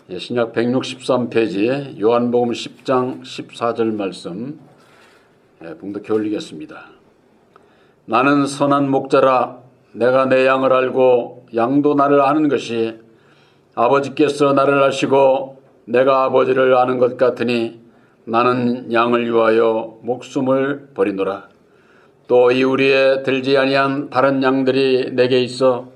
신약 163페이지 요한복음 10장 14절 말씀 봉독해 올리겠습니다. 나는 선한 목자라. 내가 내 양을 알고 양도 나를 아는 것이 아버지께서 나를 아시고 내가 아버지를 아는 것 같으니 나는 양을 위하여 목숨을 버리노라. 또 이우리에 들지 아니한 다른 양들이 내게 있어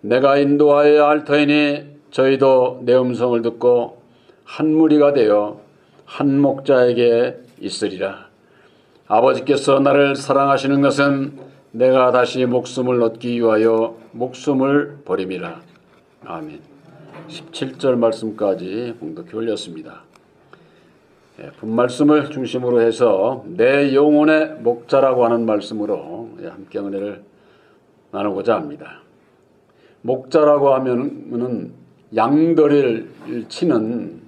내가 인도하여야 할 터이니 저희도 내 음성을 듣고 한 무리가 되어 한 목자에게 있으리라. 아버지께서 나를 사랑하시는 것은 내가 다시 목숨을 얻기 위하여 목숨을 버림이라. 아멘. 17절 말씀까지 봉독해 올렸습니다. 본말씀을 중심으로 해서 내 영혼의 목자라고 하는 말씀으로 함께 은혜를 나누고자 합니다. 목자라고 하면은 양들을 치는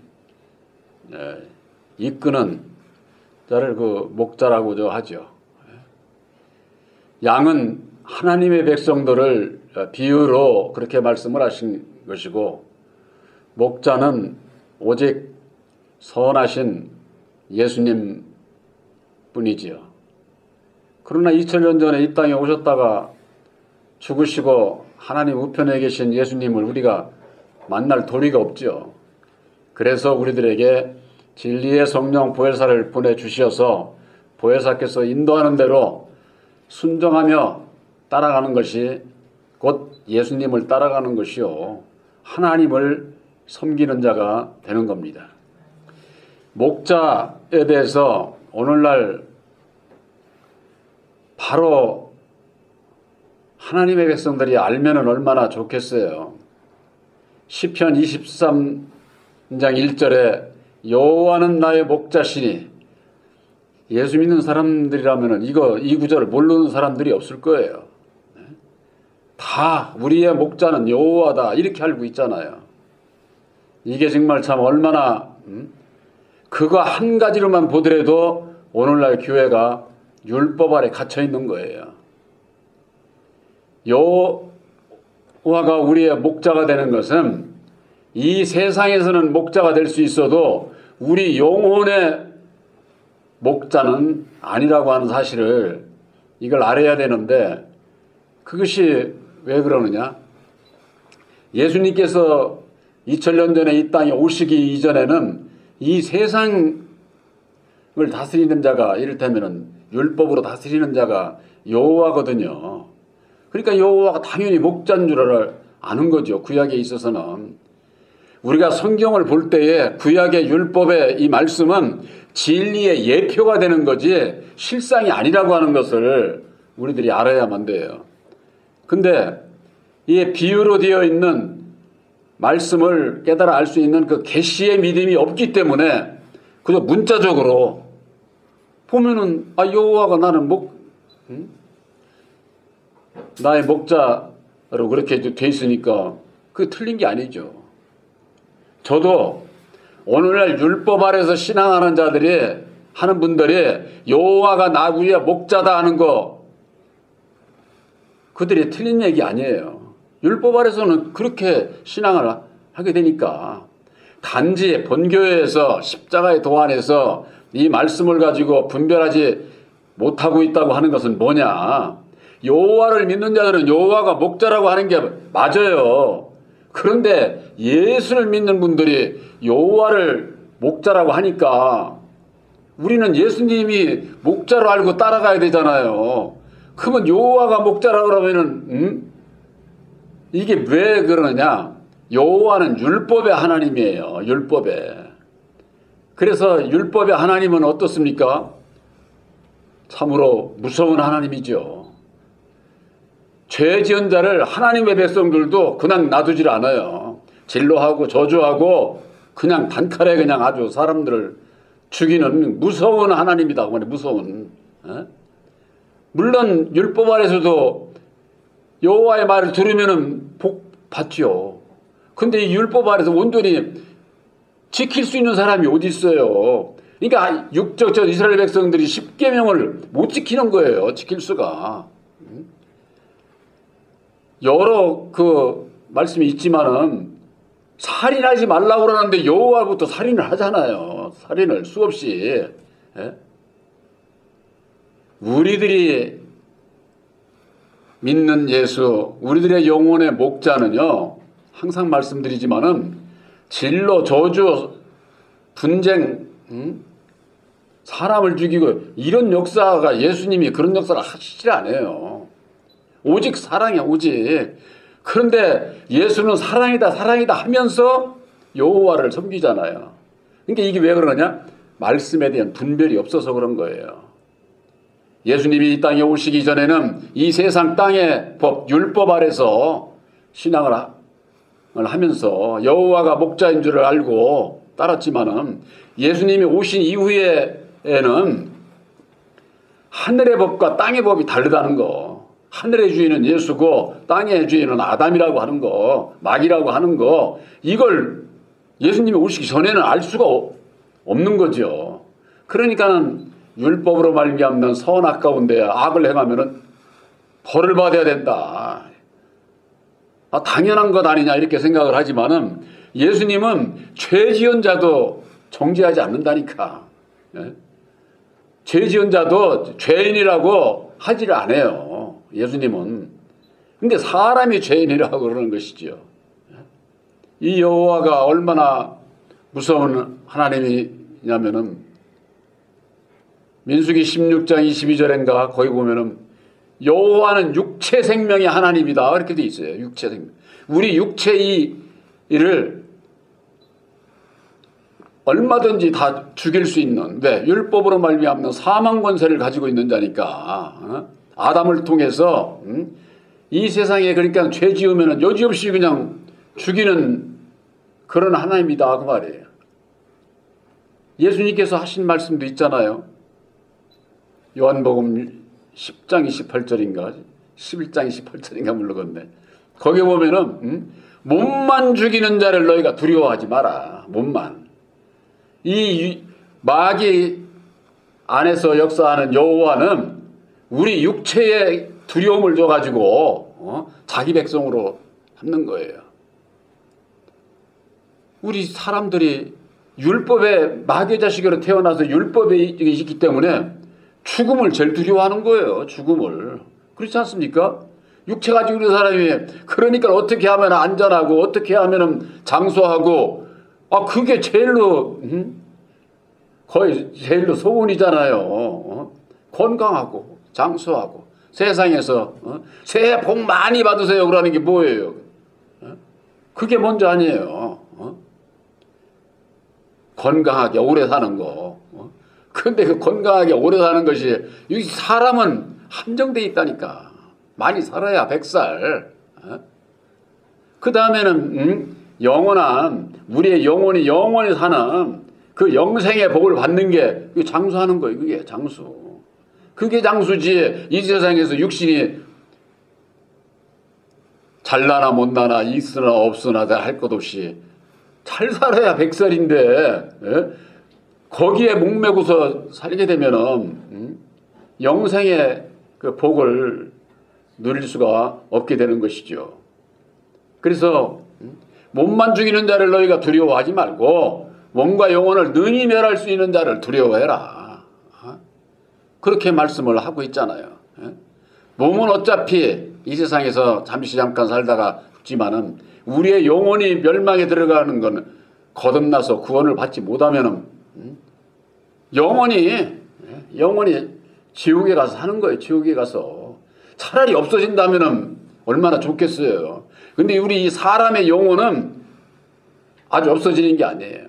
이끄는 자를 그 목자라고 하죠. 양은 하나님의 백성들을 비유로 그렇게 말씀을 하신 것이고, 목자는 오직 선하신 예수님 뿐이지요. 그러나 2000년 전에 이 땅에 오셨다가 죽으시고 하나님 우편에 계신 예수님을 우리가 만날 도리가 없죠. 그래서 우리들에게 진리의 성령 보혜사를 보내주셔서 보혜사께서 인도하는 대로 순종하며 따라가는 것이 곧 예수님을 따라가는 것이요, 하나님을 섬기는 자가 되는 겁니다. 목자에 대해서 오늘날 바로 하나님의 백성들이 알면 얼마나 좋겠어요. 시편 23장 1절에 여호와는 나의 목자시니, 예수 믿는 사람들이라면 이 구절을 모르는 사람들이 없을 거예요. 다 우리의 목자는 여호와다 이렇게 알고 있잖아요. 이게 정말 참 얼마나 그거 한 가지로만 보더라도 오늘날 교회가 율법 아래 갇혀 있는 거예요. 여호와가 우리의 목자가 되는 것은 이 세상에서는 목자가 될 수 있어도 우리 영혼의 목자는 아니라고 하는 사실을 이걸 알아야 되는데, 그것이 왜 그러느냐? 예수님께서 2000년 전에 이 땅에 오시기 이전에는 이 세상을 다스리는 자가, 이를테면 율법으로 다스리는 자가 여호와거든요. 그러니까 여호와가 당연히 목자인 줄 아는 거죠. 구약에 있어서는. 우리가 성경을 볼 때에 구약의 율법의 이 말씀은 진리의 예표가 되는 거지 실상이 아니라고 하는 것을 우리들이 알아야만 돼요. 근데 이 비유로 되어 있는 말씀을 깨달아 알 수 있는 그 계시의 믿음이 없기 때문에 그저 문자적으로 보면은 여호와가 나는 나의 목자로 그렇게 돼 있으니까 그게 틀린 게 아니죠. 저도 오늘날 율법 아래서 신앙하는 자들이 하는 분들이 여호와가 나 위에 목자다 하는 거, 그들이 틀린 얘기 아니에요. 율법 아래서는 그렇게 신앙을 하게 되니까. 단지 본교회에서 십자가의 도안에서 이 말씀을 가지고 분별하지 못하고 있다고 하는 것은 뭐냐? 여호와를 믿는 자들은 여호와가 목자라고 하는 게 맞아요. 그런데 예수를 믿는 분들이 여호와를 목자라고 하니까 우리는 예수님이 목자로 알고 따라가야 되잖아요. 그러면 여호와가 목자라고 하면은 이게 왜 그러느냐? 여호와는 율법의 하나님이에요. 율법에. 그래서 율법의 하나님은 어떻습니까? 참으로 무서운 하나님이죠. 죄 지은 자를 하나님의 백성들도 그냥 놔두질 않아요. 진노하고 저주하고 그냥 단칼에 그냥 아주 사람들을 죽이는 무서운 하나님이다. 무서운. 물론 율법 아래서도 여호와의 말을 들으면은 복 받죠. 근데 이 율법 아래서 온전히 지킬 수 있는 사람이 어디 있어요? 그러니까 육적 이스라엘 백성들이 10계명을 못 지키는 거예요. 지킬 수가. 여러 그 말씀이 있지만은 살인하지 말라고 그러는데 여호와부터 살인을 하잖아요. 살인을 수없이. 예? 우리들이 믿는 예수, 우리들의 영혼의 목자는요, 항상 말씀드리지만은 진로, 저주, 분쟁, 사람을 죽이고 이런 역사가 예수님이 그런 역사를 하시지 않아요. 오직 사랑이야, 오직. 그런데 예수는 사랑이다, 사랑이다 하면서 여호와를 섬기잖아요. 그러니까 이게 왜 그러냐? 말씀에 대한 분별이 없어서 그런 거예요. 예수님이 이 땅에 오시기 전에는 이 세상 땅의 법, 율법 아래서 신앙을 하면서 여호와가 목자인 줄을 알고 따랐지만은 예수님이 오신 이후에는 하늘의 법과 땅의 법이 다르다는 거. 하늘의 주인은 예수고 땅의 주인은 아담이라고 하는 거, 마귀라고 하는 거, 이걸 예수님이 오시기 전에는 알 수가 없는 거죠. 그러니까는 율법으로 말미암는 선 아까운데 악을 행하면은 벌을 받아야 된다. 당연한 것 아니냐 이렇게 생각을 하지만은 예수님은 죄 지은 자도 정죄하지 않는다니까. 예? 죄 지은 자도 죄인이라고 하지를 않아요. 예수님은. 근데 사람이 죄인이라고 그러는 것이지요. 이 여호와가 얼마나 무서운 하나님이냐면은 민수기 16장 22절인가 거기 보면은 여호와는 육체 생명의 하나님이다 이렇게 돼 있어요. 육체 생명. 우리 육체의 일을 얼마든지 다 죽일 수 있는, 왜? 율법으로 말미암는 사망 권세를 가지고 있는 자니까. 아담을 통해서 이 세상에 그러니까 죄 지으면은 여지없이 그냥 죽이는 그런 하나님이다 그 말이에요. 예수님께서 하신 말씀도 있잖아요. 요한복음 10장 28절인가 11장 28절인가 모르겠네. 거기 보면은 몸만 죽이는 자를 너희가 두려워하지 마라. 몸만. 이 마귀 안에서 역사하는 여호와는 우리 육체에 두려움을 줘가지고 자기 백성으로 삼는 거예요. 우리 사람들이 율법의 마귀 자식으로 태어나서 율법에 있기 때문에 죽음을 제일 두려워하는 거예요. 죽음을. 그렇지 않습니까? 육체 가지고 있는 사람이 그러니까 어떻게 하면 안전하고 어떻게 하면 장수하고 그게 제일로 거의 제일로 소원이잖아요. 건강하고 장수하고 세상에서 새해 복 많이 받으세요 그러는 게 뭐예요? 그게 먼저 아니에요. 건강하게 오래 사는 거. 그런데 그 건강하게 오래 사는 것이 이 사람은 한정돼 있다니까. 많이 살아야 100살. 그 다음에는 영원한 우리의 영혼이 영원히 사는 그 영생의 복을 받는 게 장수하는 거예요. 그게 장수. 그게 장수지. 이 세상에서 육신이 잘나나 못나나 있으나 없으나 할 것 없이 잘 살아야 100살인데 거기에 목매고서 살게 되면은 영생의 그 복을 누릴 수가 없게 되는 것이죠. 그래서 몸만 죽이는 자를 너희가 두려워하지 말고 몸과 영혼을 능히 멸할 수 있는 자를 두려워해라. 그렇게 말씀을 하고 있잖아요. 몸은 어차피 이 세상에서 잠깐 살다가 죽지만은 우리의 영혼이 멸망에 들어가는 건 거듭나서 구원을 받지 못하면은 영원히 지옥에 가서 사는 거예요. 지옥에 가서. 차라리 없어진다면은 얼마나 좋겠어요. 근데 우리 이 사람의 영혼은 아주 없어지는 게 아니에요.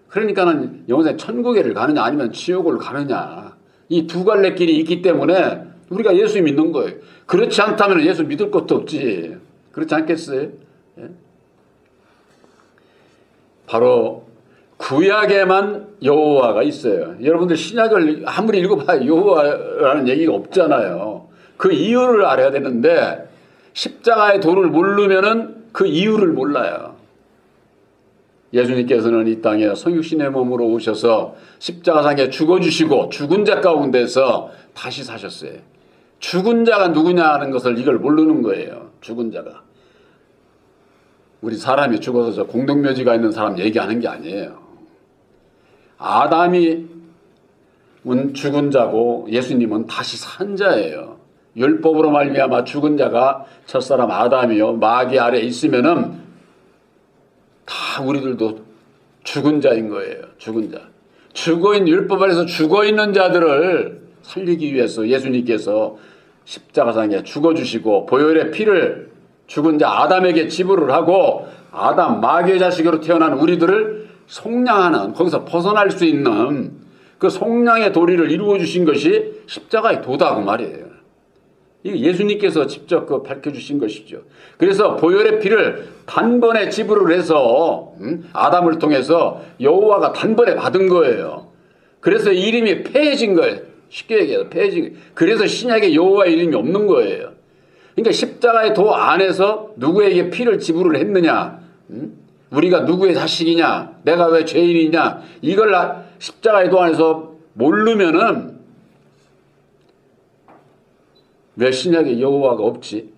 그러니까는 영생 천국에를 가느냐 아니면 지옥을 가느냐 이 두 갈래 길이 있기 때문에 우리가 예수 믿는 거예요. 그렇지 않다면 예수 믿을 것도 없지. 그렇지 않겠어요? 예? 바로 구약에만 여호와가 있어요. 여러분들 신약을 아무리 읽어봐야 여호와라는 얘기가 없잖아요. 그 이유를 알아야 되는데 십자가의 도를 모르면은 그 이유를 몰라요. 예수님께서는 이 땅에 성육신의 몸으로 오셔서 십자가상에 죽어주시고 죽은 자 가운데서 다시 사셨어요. 죽은 자가 누구냐 하는 것을 이걸 모르는 거예요. 죽은 자가. 우리 사람이 죽어서 저 공동묘지가 있는 사람 얘기하는 게 아니에요. 아담이 죽은 자고 예수님은 다시 산 자예요. 율법으로 말미암아 죽은 자가 첫사람 아담이요 마귀 아래 있으면은 다 우리들도 죽은 자인 거예요. 죽은 자. 죽어있는 율법 아래서 죽어있는 자들을 살리기 위해서 예수님께서 십자가상에 죽어주시고 보혈의 피를 죽은 자 아담에게 지불을 하고 아담 마귀의 자식으로 태어난 우리들을 속량하는, 거기서 벗어날 수 있는 그 속량의 도리를 이루어 주신 것이 십자가의 도다고 말이에요. 이게 예수님께서 직접 밝혀주신 것이죠. 그래서 보혈의 피를 단번에 지불을 해서 아담을 통해서 여호와가 단번에 받은 거예요. 그래서 이름이 폐해진 거예요. 쉽게 얘기해서 폐해진 거예요. 그래서 신약에 여호와 이름이 없는 거예요. 그러니까 십자가의 도 안에서 누구에게 피를 지불을 했느냐, 우리가 누구의 자식이냐, 내가 왜 죄인이냐, 이걸 십자가의 도 안에서 모르면은 왜 신약에 여호와가 없지?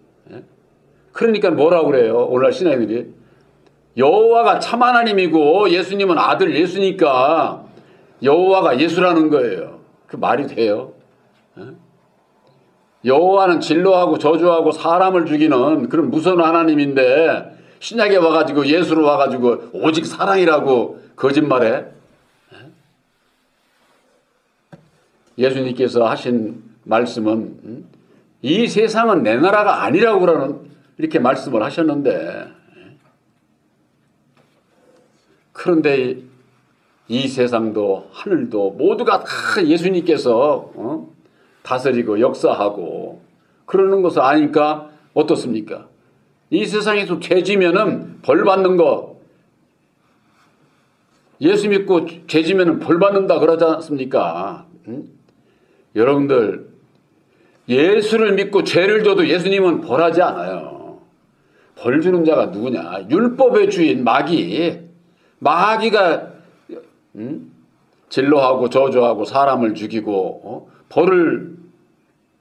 그러니까 뭐라고 그래요? 오늘날 신학들이 여호와가 참 하나님이고 예수님은 아들 예수니까 여호와가 예수라는 거예요. 그 말이 돼요? 여호와는 진노하고 저주하고 사람을 죽이는 그런 무서운 하나님인데 신약에 와가지고 예수로 와가지고 오직 사랑이라고 거짓말해? 예수님께서 하신 말씀은 이 세상은 내 나라가 아니라고 그러는 이렇게 말씀을 하셨는데, 그런데 이 세상도 하늘도 모두가 다 예수님께서 다스리고 역사하고 그러는 것을 아니까 어떻습니까? 이 세상에서 죄지면은 벌 받는 거, 예수 믿고 죄지면은 벌 받는다 그러지 않습니까? 여러분들 예수를 믿고 죄를 져도 예수님은 벌하지 않아요. 벌 주는 자가 누구냐? 율법의 주인 마귀가 진노하고 저주하고 사람을 죽이고 벌을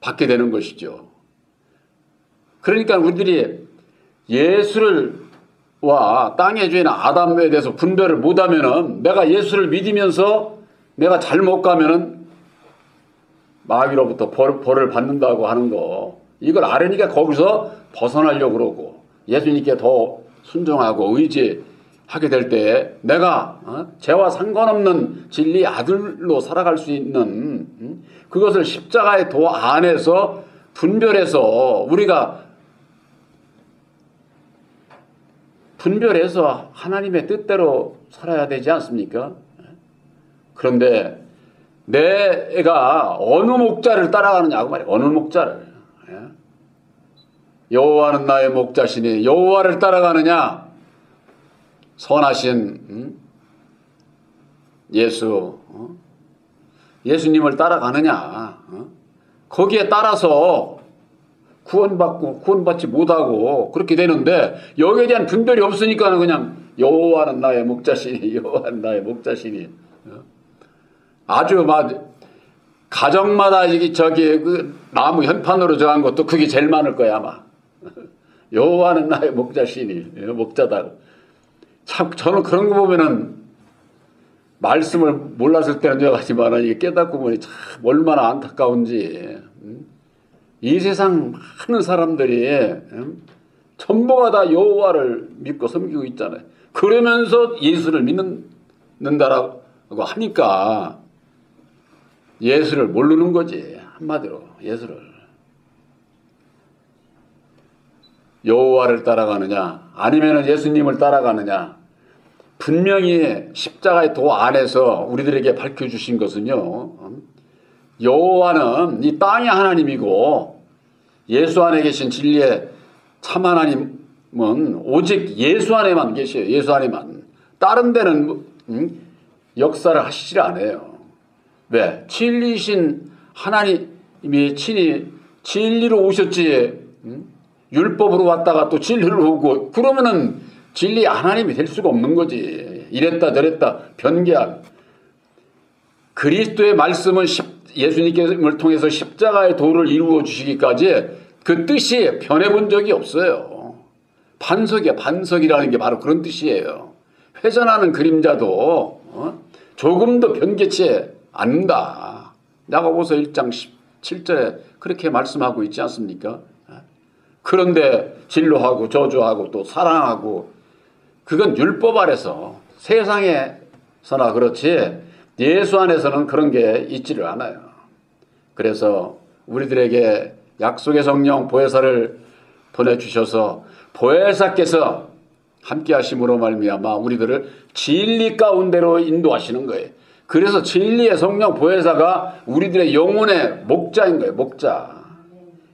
받게 되는 것이죠. 그러니까 우리들이 예수를 와 땅의 주인 아담에 대해서 분별을 못하면은, 내가 예수를 믿으면서 내가 잘못 가면은 마귀로부터 벌을 받는다고 하는 거, 이걸 아뢰니까 거기서 벗어나려고 그러고 예수님께 더 순종하고 의지하게 될 때 내가 죄와 상관없는 진리 아들로 살아갈 수 있는 그것을 십자가의 도 안에서 분별해서 우리가 분별해서 하나님의 뜻대로 살아야 되지 않습니까? 그런데 내가 어느 목자를 따라가느냐고 말이에요. 어느 목자를. 여호와는 나의 목자시니 여호와를 따라가느냐, 선하신 예수님을 따라가느냐, 거기에 따라서 구원받지 못하고 그렇게 되는데, 여기에 대한 분별이 없으니까 그냥 여호와는 나의 목자시니 여호와는 나의 목자시니, 아주 막 가정마다 그 나무 현판으로 정한 것도 그게 제일 많을 거야 아마. 여호와는 나의 목자시니, 목자다. 참 저는 그런 거 보면은 말씀을 몰랐을 때는 여러 가지만 이게 깨닫고 보니 참 얼마나 안타까운지. 이 세상 많은 사람들이 전부가 다 여호와를 믿고 섬기고 있잖아요. 그러면서 예수를 믿는다라고 하니까 예수를 모르는 거지. 한마디로 예수를. 여호와를 따라가느냐 아니면 예수님을 따라가느냐, 분명히 십자가의 도 안에서 우리들에게 밝혀주신 것은요, 여호와는 이 땅의 하나님이고 예수 안에 계신 진리의 참 하나님은 오직 예수 안에만 계셔요. 예수 안에만. 다른 데는 역사를 하시질 않아요. 왜? 진리신 하나님이 친히 진리로 오셨지, 율법으로 왔다가 또 진리로 오고 그러면은 진리 하나님이 될 수가 없는 거지. 이랬다 저랬다 변개한. 그리스도의 말씀은 예수님을 통해서 십자가의 도를 이루어 주시기까지 그 뜻이 변해본 적이 없어요. 반석이야. 반석이라는 게 바로 그런 뜻이에요. 회전하는 그림자도 조금도 변개치 않는다. 야고보서 1장 17절에 그렇게 말씀하고 있지 않습니까? 그런데 진노하고 저주하고 또 사랑하고 그건 율법 아래서 세상에서나 그렇지 예수 안에서는 그런 게 있지를 않아요. 그래서 우리들에게 약속의 성령 보혜사를 보내주셔서 보혜사께서 함께 하심으로 말미암아 우리들을 진리 가운데로 인도하시는 거예요. 그래서 진리의 성령 보혜사가 우리들의 영혼의 목자인 거예요. 목자.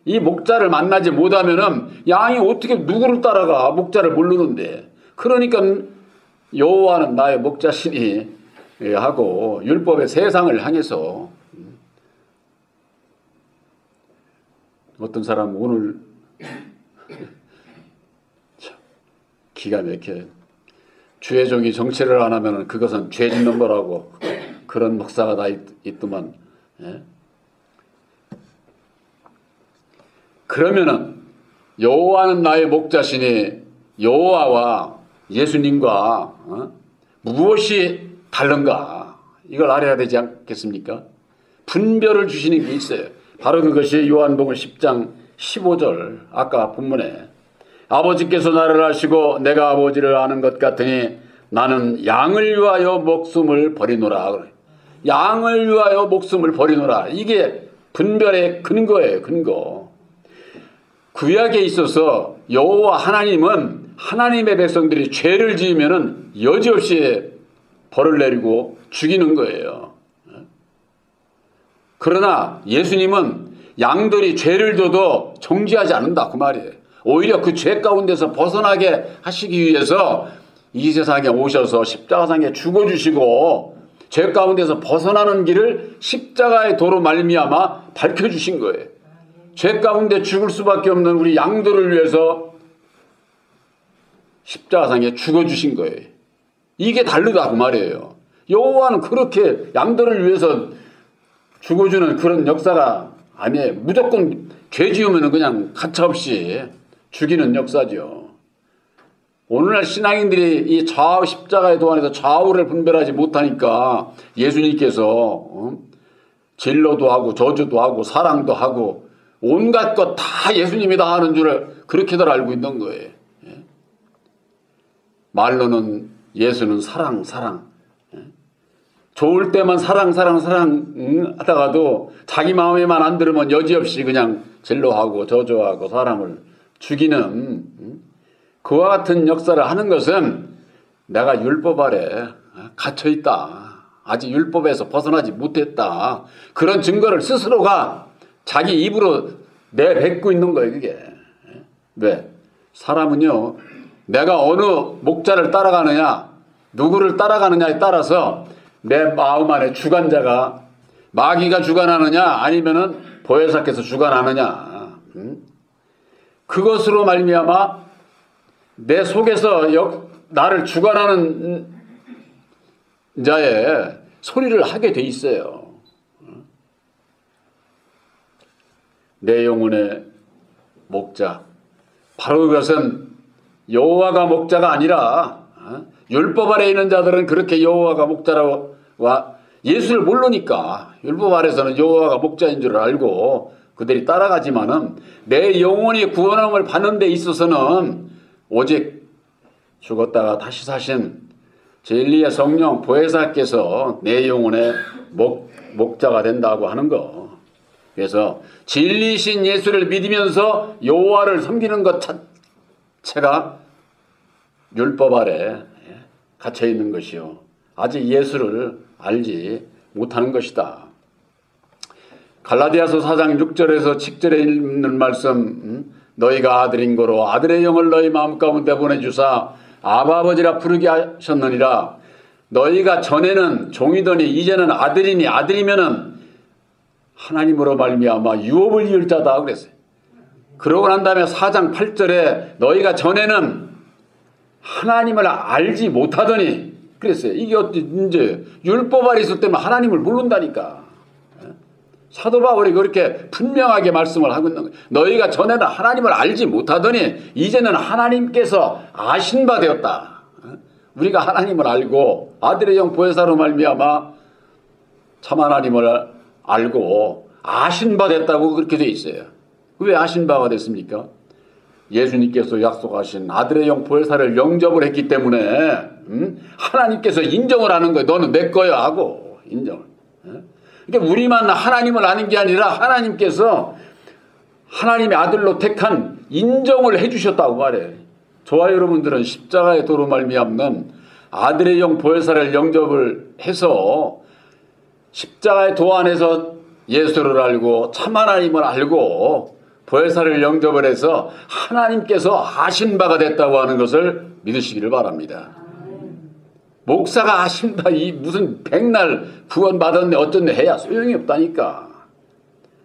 이 목자를 만나지 못하면은 양이 어떻게 누구를 따라가 목자를 모르는데. 그러니까 여호와는 나의 목자시니 하고 율법의 세상을 향해서 어떤 사람 오늘 기가 막혀 주의 종이 정치를 안 하면은 그것은 죄 짓는 거라고 그런 목사가 다 있더만. 예? 그러면은 여호와는 나의 목자시니 여호와와 예수님과 무엇이 다른가 이걸 알아야 되지 않겠습니까? 분별을 주시는 게 있어요. 바로 그것이 요한복음 10장 15절 아까 본문에 아버지께서 나를 아시고 내가 아버지를 아는 것 같으니 나는 양을 위하여 목숨을 버리노라. 양을 위하여 목숨을 버리노라. 이게 분별의 근거예요. 근거. 구약에 있어서 여호와 하나님은 하나님의 백성들이 죄를 지으면은 여지없이 벌을 내리고 죽이는 거예요. 그러나 예수님은 양들이 죄를 져도 정죄하지 않는다 그 말이에요. 오히려 그 죄 가운데서 벗어나게 하시기 위해서 이 세상에 오셔서 십자가상에 죽어주시고 죄 가운데서 벗어나는 길을 십자가의 도로 말미암아 밝혀주신 거예요. 죄 가운데 죽을 수밖에 없는 우리 양들을 위해서 십자가상에 죽어주신 거예요. 이게 다르다 그 말이에요. 여호와는 그렇게 양들을 위해서 죽어주는 그런 역사가 아니에요. 무조건 죄 지으면 그냥 가차없이 죽이는 역사죠. 오늘날 신앙인들이 이 좌우 십자가의 도안에서 좌우를 분별하지 못하니까 예수님께서 진로도 하고 저주도 하고 사랑도 하고 온갖 것 다 예수님이다 하는 줄을 그렇게들 알고 있는 거예요. 말로는 예수는 사랑 좋을 때만 사랑 하다가도 자기 마음에만 안 들으면 여지없이 그냥 진로하고 저주하고 사람을 죽이는 그와 같은 역사를 하는 것은 내가 율법 아래 갇혀있다. 아직 율법에서 벗어나지 못했다. 그런 증거를 스스로가 자기 입으로 내뱉고 있는 거예요. 그게. 왜? 사람은요. 내가 어느 목자를 따라가느냐 누구를 따라가느냐에 따라서 내 마음 안에 주관자가 마귀가 주관하느냐 아니면은 보혜사께서 주관하느냐 그것으로 말미암아 내 속에서 나를 주관하는 자의 소리를 하게 돼 있어요. 내 영혼의 목자 바로 그것은 여호와가 목자가 아니라 율법 아래 있는 자들은 그렇게 여호와가 목자라고 예수를 모르니까 율법 아래서는 여호와가 목자인 줄 알고 그들이 따라가지만은 내 영혼이 구원함을 받는 데 있어서는 오직 죽었다가 다시 사신 진리의 성령 보혜사께서 내 영혼의 목자가 된다고 하는 거. 그래서 진리신 예수를 믿으면서 여호와를 섬기는 것 자체가 율법 아래 갇혀 있는 것이요. 아직 예수를 알지 못하는 것이다. 갈라디아서 4장 6절에서 7절에 있는 말씀 너희가 아들인 거로 아들의 영을 너희 마음 가운데 보내주사 아바 아버지라 부르게 하셨느니라. 너희가 전에는 종이더니 이제는 아들이니 아들이면은 하나님으로 말미암아 유업을 이을 자다 그랬어요. 그러고 난 다음에 4장 8절에 너희가 전에는 하나님을 알지 못하더니 그랬어요. 이게 이제 율법 아래 있을 때는 하나님을 모른다니까. 사도 바울이 그렇게 분명하게 말씀을 하고 있는 거예요. 너희가 전에는 하나님을 알지 못하더니 이제는 하나님께서 아신 바 되었다. 우리가 하나님을 알고 아들의 영 보혜사로 말미암아 참 하나님을 알고 아신 바 됐다고 그렇게 돼 있어요. 왜 아신 바가 됐습니까? 예수님께서 약속하신 아들의 영 보혜사를 영접을 했기 때문에 하나님께서 인정을 하는 거예요. 너는 내 거야 하고 인정을. 그러니까 우리만 하나님을 아는 게 아니라 하나님께서 하나님의 아들로 택한 인정을 해주셨다고 말해요. 저와 여러분들은 십자가의 도로 말미암는 아들의 영 보혜사를 영접을 해서 십자가의 도 안에서 예수를 알고 참 하나님을 알고 보혜사를 영접을 해서 하나님께서 아신 바가 됐다고 하는 것을 믿으시기를 바랍니다. 목사가 아신 바 이 무슨 백날 구원받았네 어쩌네 해야 소용이 없다니까.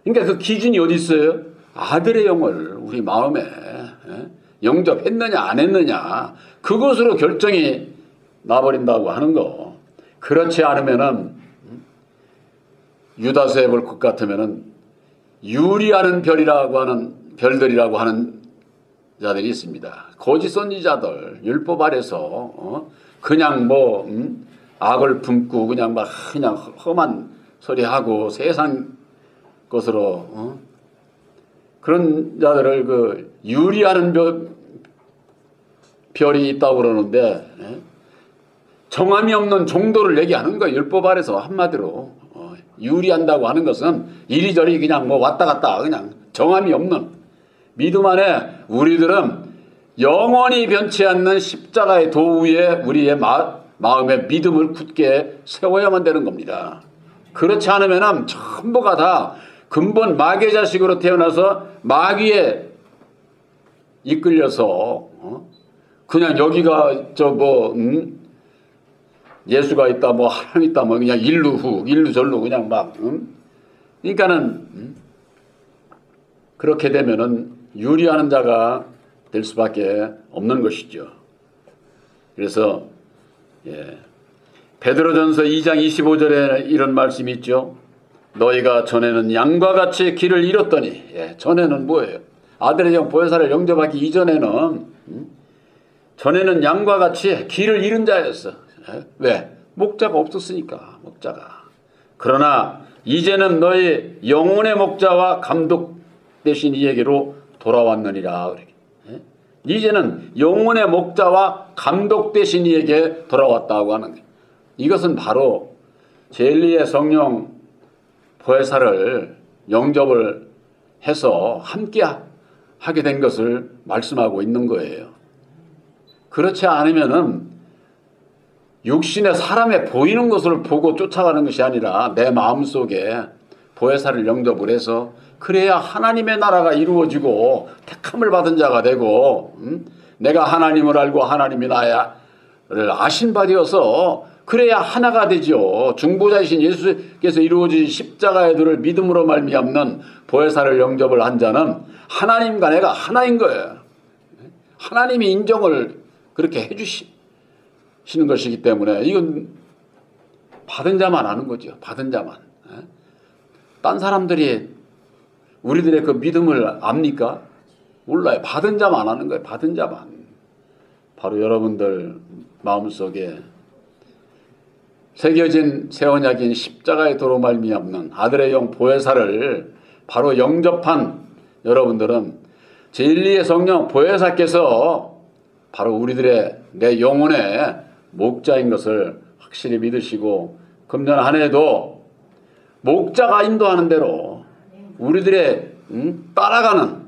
그러니까 그 기준이 어디 있어요? 아들의 영을 우리 마음에 영접했느냐 안 했느냐 그것으로 결정이 나버린다고 하는 거. 그렇지 않으면은 유다서에 볼 것 같으면은 유리하는 별들이라고 하는 자들이 있습니다. 거짓 선지자들 율법 아래서 그냥 악을 품고 그냥 험한 소리하고 세상 것으로 그런 자들을 그 유리하는 별이 있다고 그러는데 정함이 없는 종도를 얘기하는 거예요. 율법 아래서 한마디로 유리한다고 하는 것은 이리저리 그냥 왔다 갔다 그냥 정함이 없는 믿음 안에 우리들은 영원히 변치 않는 십자가의 도 위에 우리의 마음의 믿음을 굳게 세워야만 되는 겁니다. 그렇지 않으면 전부가 다 근본 마귀의 자식으로 태어나서 마귀에 이끌려서 그냥 여기가 예수가 있다 하나님 있다 그냥 일루 절로 그냥 그러니까는 그렇게 되면은 유리하는 자가 될 수밖에 없는 것이죠. 그래서 베드로전서 2장 25절에 이런 말씀이 있죠. 너희가 전에는 양과 같이 길을 잃었더니 전에는 뭐예요? 아들의 영 보혜사를 영접하기 이전에는 전에는 양과 같이 길을 잃은 자였어. 왜? 목자가 없었으니까. 목자가. 그러나 이제는 너희 영혼의 목자와 감독 되신 이에게로 돌아왔느니라. 이제는 영혼의 목자와 감독 되신 이에게 돌아왔다고 하는 거예요. 이것은 바로 진리의 성령 보혜사를 영접을 해서 함께 하게 된 것을 말씀하고 있는 거예요. 그렇지 않으면은 육신의 사람의 보이는 것을 보고 쫓아가는 것이 아니라 내 마음속에 보혜사를 영접을 해서 그래야 하나님의 나라가 이루어지고 택함을 받은 자가 되고 내가 하나님을 알고 하나님이 나를 아신 바 되어서 그래야 하나가 되죠. 중보자이신 예수께서 이루어진 십자가의 도를 믿음으로 말미암는 보혜사를 영접을 한 자는 하나님과 내가 하나인 거예요. 하나님이 인정을 그렇게 해주시는 것이기 때문에 이건 받은 자만 아는 거죠. 받은 자만. 딴 사람들이 우리들의 그 믿음을 압니까? 몰라요. 받은 자만 아는 거예요. 받은 자만. 바로 여러분들 마음속에 새겨진 새 언약인 십자가의 도로 말미암는 아들의 영 보혜사를 바로 영접한 여러분들은 진리의 성령 보혜사께서 바로 우리들의 내 영혼의 목자인 것을 확실히 믿으시고 금년 한 해도 목자가 인도하는 대로 우리들의 따라가는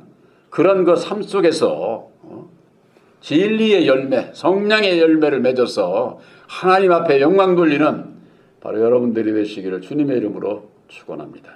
그런 그 삶 속에서 진리의 열매, 성령의 열매를 맺어서 하나님 앞에 영광 돌리는 바로 여러분들이 되시기를 주님의 이름으로 축원합니다.